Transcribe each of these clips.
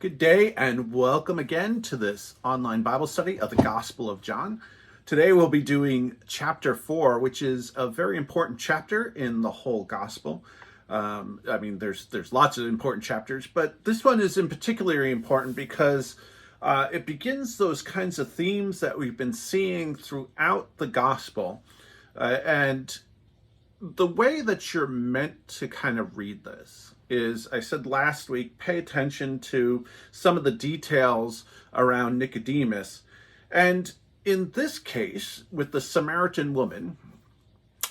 Good day and welcome again to this online Bible study of the Gospel of John. Today we'll be doing chapter 4, which is a very important chapter in the whole Gospel. There's lots of important chapters, but this one is in particularly important because it begins those kinds of themes that we've been seeing throughout the Gospel. And the way that you're meant to kind of read this is, I said last week, pay attention to some of the details around Nicodemus. And in this case, with the Samaritan woman,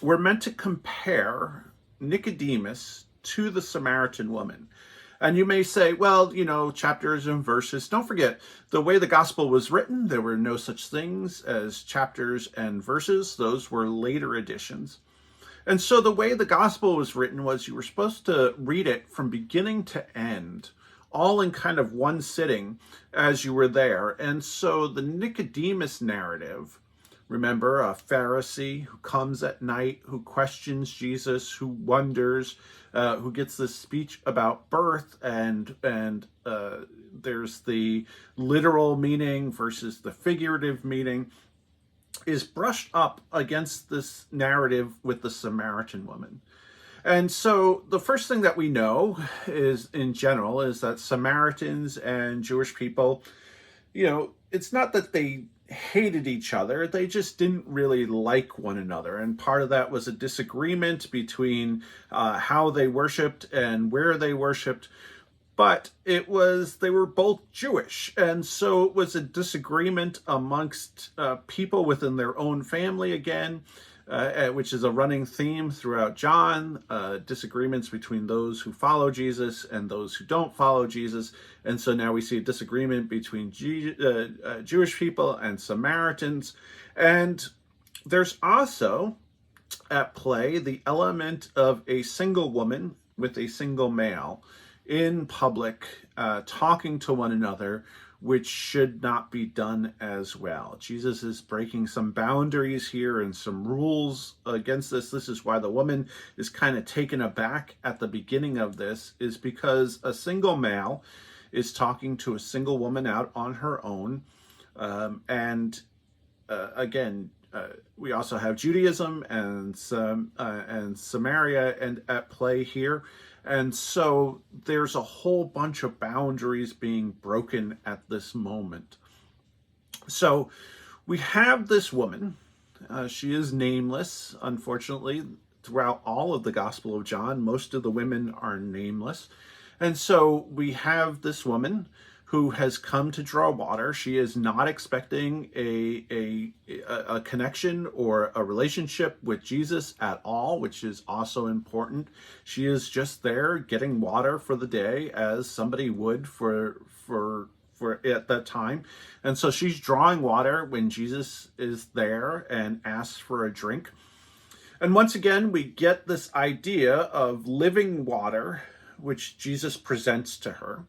we're meant to compare Nicodemus to the Samaritan woman. And you may say, well, chapters and verses. Don't forget, the way the gospel was written, there were no such things as chapters and verses. Those were later additions. And so the way the gospel was written was you were supposed to read it from beginning to end, all in kind of one sitting as you were there. And so the Nicodemus narrative, remember, a Pharisee who comes at night, who questions Jesus, who wonders, who gets this speech about birth, and there's the literal meaning versus the figurative meaning, is brushed up against this narrative with the Samaritan woman. And so the first thing that we know is, in general, is that Samaritans and Jewish people, it's not that they hated each other, they just didn't really like one another. And part of that was a disagreement between how they worshiped and where they worshiped. But they were both Jewish. And so it was a disagreement amongst people within their own family again, which is a running theme throughout John, disagreements between those who follow Jesus and those who don't follow Jesus. And so now we see a disagreement between Jewish people and Samaritans. And there's also at play the element of a single woman with a single male in public, talking to one another, which should not be done as well. Jesus is breaking some boundaries here and some rules against this. This is why the woman is kind of taken aback at the beginning of this, is because a single male is talking to a single woman out on her own. We also have Judaism and Samaria and at play here. And so there's a whole bunch of boundaries being broken at this moment. So we have this woman. She is nameless, unfortunately, throughout all of the Gospel of John. Most of the women are nameless. And so we have this woman who has come to draw water. She is not expecting a connection or a relationship with Jesus at all, which is also important. She is just there getting water for the day, as somebody would for at that time. And so she's drawing water when Jesus is there and asks for a drink. And once again, we get this idea of living water, which Jesus presents to her.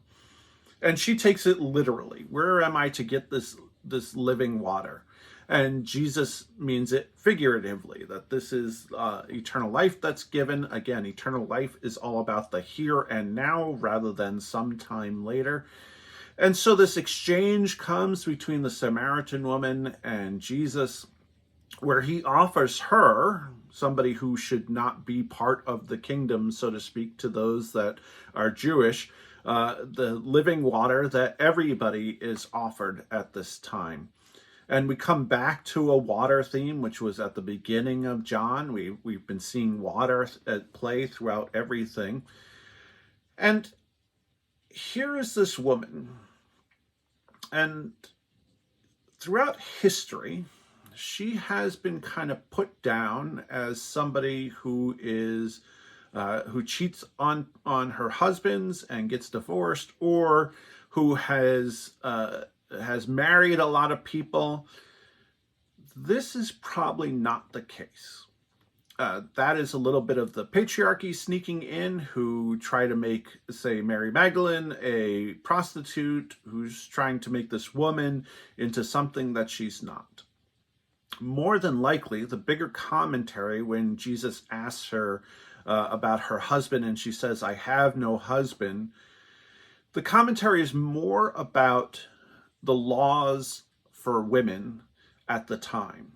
And she takes it literally. Where am I to get this living water? And Jesus means it figuratively, that this is eternal life that's given. Again, eternal life is all about the here and now rather than sometime later. And so this exchange comes between the Samaritan woman and Jesus, where he offers her, somebody who should not be part of the kingdom, so to speak, to those that are Jewish, the living water that everybody is offered at this time. And we come back to a water theme, which was at the beginning of John. We've been seeing water at play throughout everything. And here is this woman. And throughout history, she has been kind of put down as somebody who cheats on her husbands and gets divorced, or who has married a lot of people. This is probably not the case. That is a little bit of the patriarchy sneaking in, who try to make, say, Mary Magdalene a prostitute, who's trying to make this woman into something that she's not. More than likely, the bigger commentary when Jesus asks her about her husband and she says, "I have no husband," The commentary is more about the laws for women at the time.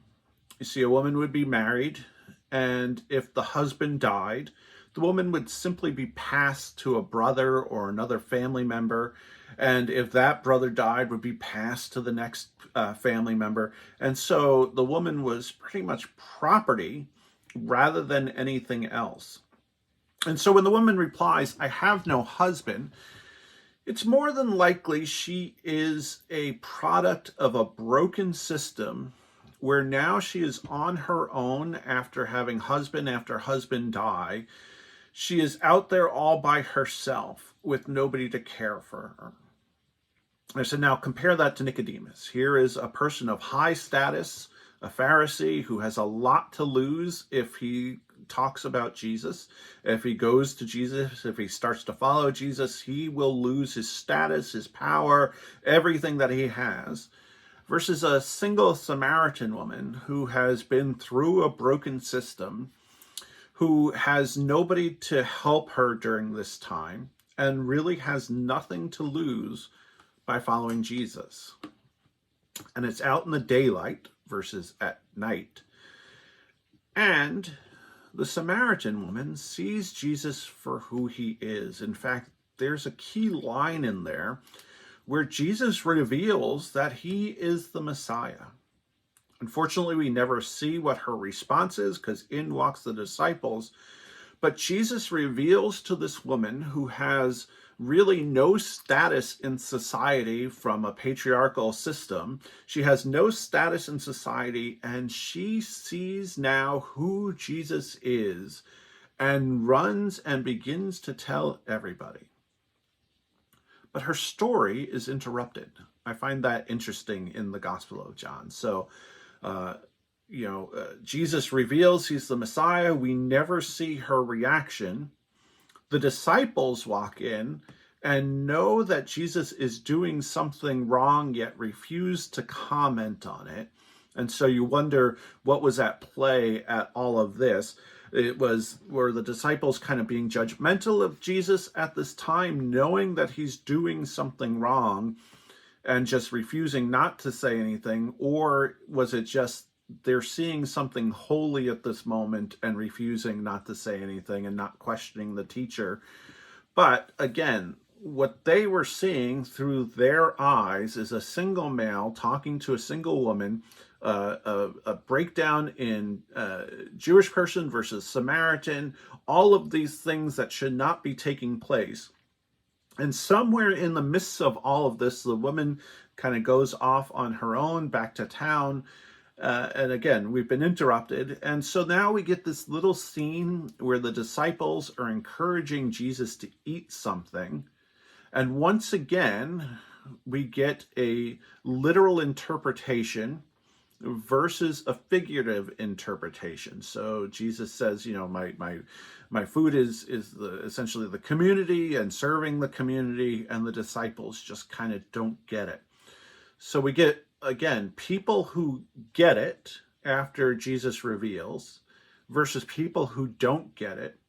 You see, a woman would be married, and if the husband died, the woman would simply be passed to a brother or another family member. And if that brother died, would be passed to the next family member. And so the woman was pretty much property rather than anything else. And so when the woman replies, "I have no husband," it's more than likely she is a product of a broken system where now she is on her own after having husband after husband die. She is out there all by herself with nobody to care for her. I said, now compare that to Nicodemus. Here is a person of high status, a Pharisee who has a lot to lose if he talks about Jesus. If he goes to Jesus, if he starts to follow Jesus, he will lose his status, his power, everything that he has. Versus a single Samaritan woman who has been through a broken system, who has nobody to help her during this time, and really has nothing to lose by following Jesus. And it's out in the daylight versus at night. And the Samaritan woman sees Jesus for who he is. In fact, there's a key line in there where Jesus reveals that he is the Messiah. Unfortunately, we never see what her response is because in walks the disciples. But Jesus reveals to this woman who has really no status in society from a patriarchal system. She has no status in society, and she sees now who Jesus is and runs and begins to tell everybody. But her story is interrupted. I find that interesting in the Gospel of John. So, Jesus reveals he's the Messiah. We never see her reaction. The disciples walk in and know that Jesus is doing something wrong, yet refuse to comment on it. And so you wonder what was at play at all of this. Were the disciples kind of being judgmental of Jesus at this time, knowing that he's doing something wrong and just refusing not to say anything? Or was it just they're seeing something holy at this moment and refusing not to say anything and not questioning the teacher? But again, what they were seeing through their eyes is a single male talking to a single woman, a breakdown in Jewish person versus Samaritan, all of these things that should not be taking place. And somewhere in the midst of all of this, the woman kind of goes off on her own back to town. And again, we've been interrupted. And so now we get this little scene where the disciples are encouraging Jesus to eat something. And once again, we get a literal interpretation versus a figurative interpretation. So Jesus says, my food is essentially the community and serving the community, and the disciples just kind of don't get it. So we get, again, people who get it after Jesus reveals versus people who don't get it,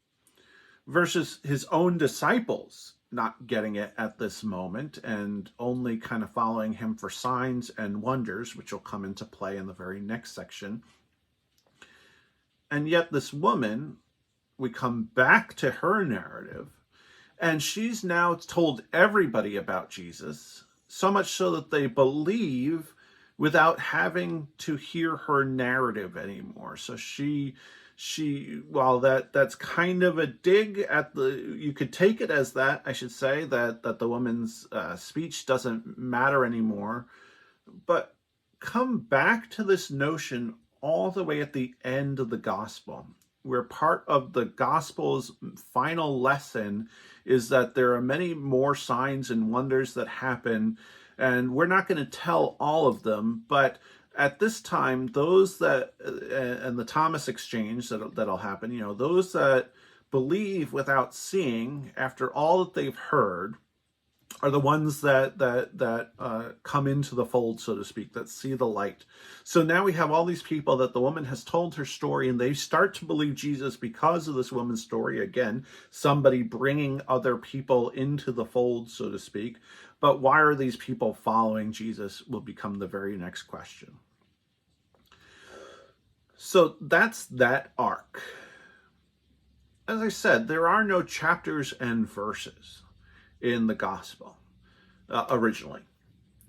versus his own disciples not getting it at this moment and only kind of following him for signs and wonders, which will come into play in the very next section. And yet this woman, we come back to her narrative, and she's now told everybody about Jesus, so much so that they believe without having to hear her narrative anymore. So she while that's kind of a dig at you could take it as that, I should say, that the woman's speech doesn't matter anymore. But come back to this notion all the way at the end of the gospel, where part of the gospel's final lesson is that there are many more signs and wonders that happen, and we're not going to tell all of them, but at this time, those that, and the Thomas exchange that'll happen, those that believe without seeing, after all that they've heard, are the ones that come into the fold, so to speak, that see the light. So now we have all these people that the woman has told her story, and they start to believe Jesus because of this woman's story. Again, somebody bringing other people into the fold, so to speak. But why are these people following Jesus will become the very next question. So that's that arc. As I said, there are no chapters and verses in the gospel originally.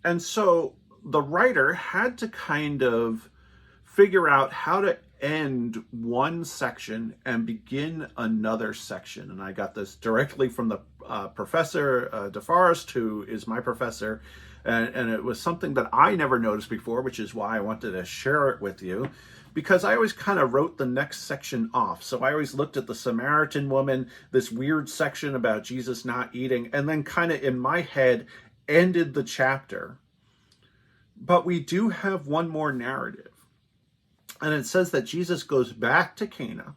And so the writer had to kind of figure out how to end one section and begin another section. And I got this directly from the professor, DeForest, who is my professor. And it was something that I never noticed before, which is why I wanted to share it with you, because I always kind of wrote the next section off. So I always looked at the Samaritan woman, this weird section about Jesus not eating, and then kind of in my head ended the chapter. But we do have one more narrative. And it says that Jesus goes back to Cana,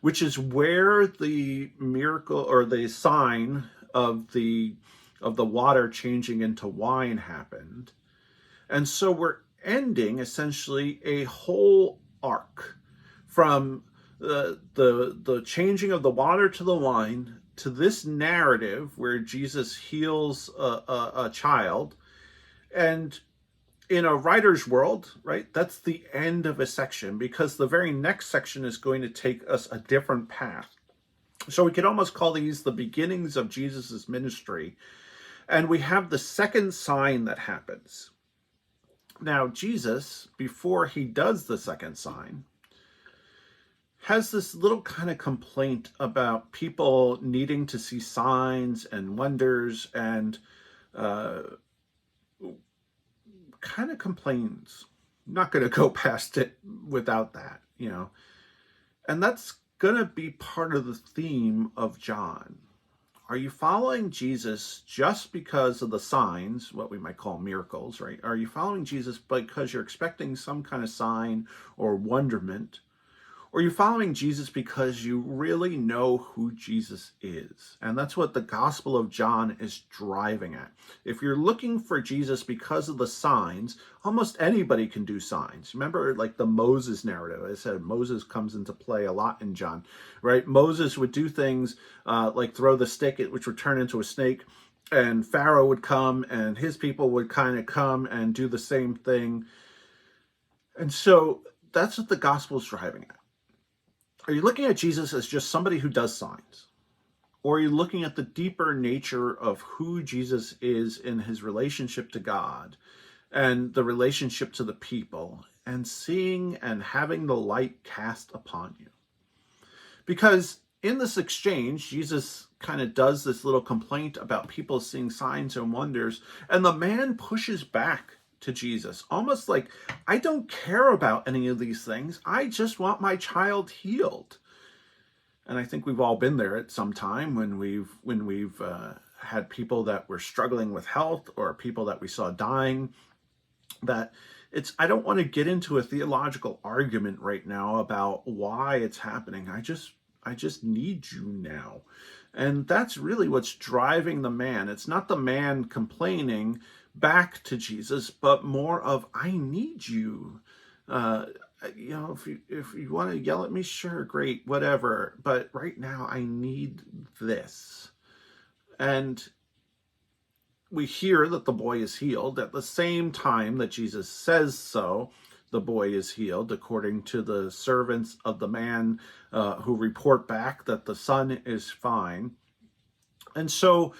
which is where the miracle or the sign of the water changing into wine happened. And so we're ending essentially a whole arc from the changing of the water to the wine to this narrative where Jesus heals a child. And in a writer's world, right, that's the end of a section, because the very next section is going to take us a different path. So we could almost call these the beginnings of Jesus's ministry. And we have the second sign that happens. Now, Jesus, before he does the second sign, has this little kind of complaint about people needing to see signs and wonders, and kind of complains. I'm not going to go past it without that, And that's going to be part of the theme of John. Are you following Jesus just because of the signs, what we might call miracles, right? Are you following Jesus because you're expecting some kind of sign or wonderment? Or are you following Jesus because you really know who Jesus is? And that's what the Gospel of John is driving at. If you're looking for Jesus because of the signs, almost anybody can do signs. Remember, like the Moses narrative. I said Moses comes into play a lot in John, right? Moses would do things like throw the stick, which would turn into a snake, and Pharaoh would come, and his people would kind of come and do the same thing. And so that's what the Gospel is driving at. Are you looking at Jesus as just somebody who does signs? Or are you looking at the deeper nature of who Jesus is in his relationship to God and the relationship to the people, and seeing and having the light cast upon you? Because in this exchange, Jesus kind of does this little complaint about people seeing signs and wonders, and the man pushes back to Jesus, almost like, I don't care about any of these things. I just want my child healed. And I think we've all been there at some time when we've had people that were struggling with health, or people that we saw dying. That I don't want to get into a theological argument right now about why it's happening. I just need you now. And that's really what's driving the man. It's not the man complaining back to Jesus, but more of, I need you. If you want to yell at me, sure, great, whatever. But right now, I need this. And we hear that the boy is healed. At the same time that Jesus says so, the boy is healed, according to the servants of the man who report back that the son is fine. And so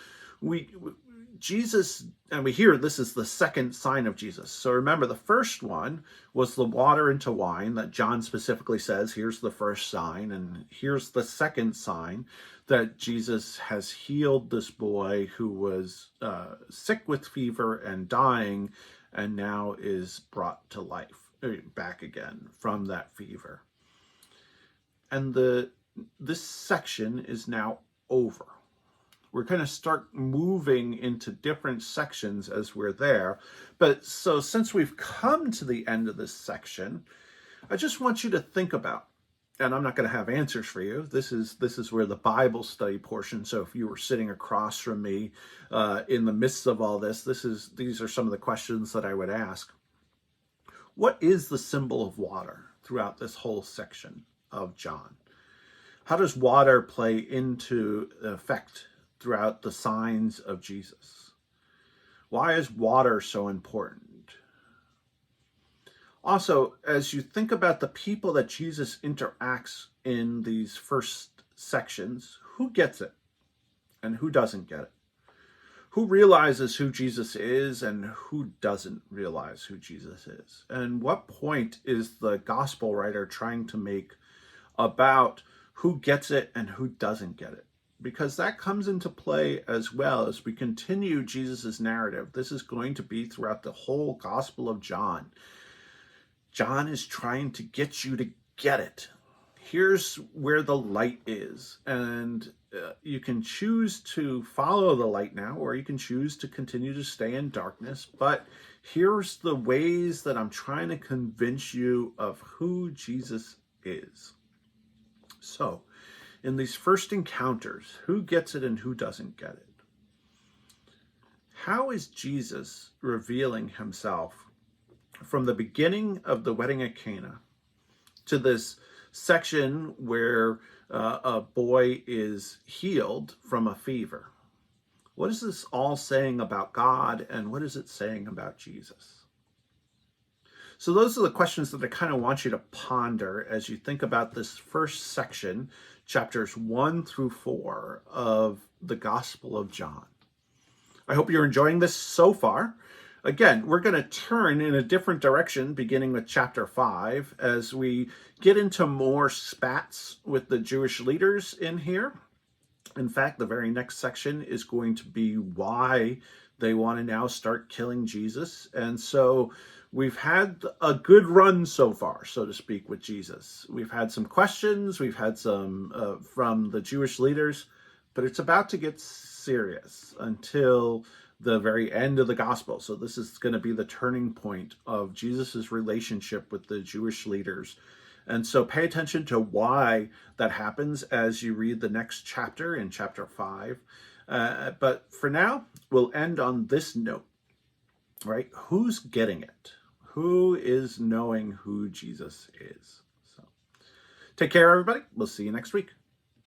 Jesus, and we hear this is the second sign of Jesus. So remember, the first one was the water into wine that John specifically says, here's the first sign. And here's the second sign, that Jesus has healed this boy who was sick with fever and dying, and now is brought to life, back again from that fever. And this section is now over. We're going to start moving into different sections as we're there. But so since we've come to the end of this section, I just want you to think about, and I'm not going to have answers for you. This is where the Bible study portion. So if you were sitting across from me in the midst of all this, these are some of the questions that I would ask. What is the symbol of water throughout this whole section of John? How does water play into effect throughout the signs of Jesus? Why is water so important? Also, as you think about the people that Jesus interacts in these first sections, who gets it and who doesn't get it? Who realizes who Jesus is and who doesn't realize who Jesus is? And what point is the gospel writer trying to make about who gets it and who doesn't get it? Because that comes into play as well as we continue Jesus's narrative. This is going to be throughout the whole Gospel of John. John is trying to get you to get it. Here's where the light is. And you can choose to follow the light now, or you can choose to continue to stay in darkness. But here's the ways that I'm trying to convince you of who Jesus is. So, in these first encounters, who gets it and who doesn't get it? How is Jesus revealing himself from the beginning of the wedding at Cana to this section where a boy is healed from a fever? What is this all saying about God, and what is it saying about Jesus? So those are the questions that I kind of want you to ponder as you think about this first section, chapters 1 through 4 of the Gospel of John. I hope you're enjoying this so far. Again, we're going to turn in a different direction, beginning with chapter 5, as we get into more spats with the Jewish leaders in here. In fact, the very next section is going to be why they want to now start killing Jesus. And so we've had a good run so far, so to speak, with Jesus. We've had some questions, we've had some from the Jewish leaders, but it's about to get serious until the very end of the gospel. So this is going to be the turning point of Jesus's relationship with the Jewish leaders. And so pay attention to why that happens as you read the next chapter in chapter 5. But for now, we'll end on this note, right? Who's getting it? Who is knowing who Jesus is? So take care, everybody. We'll see you next week.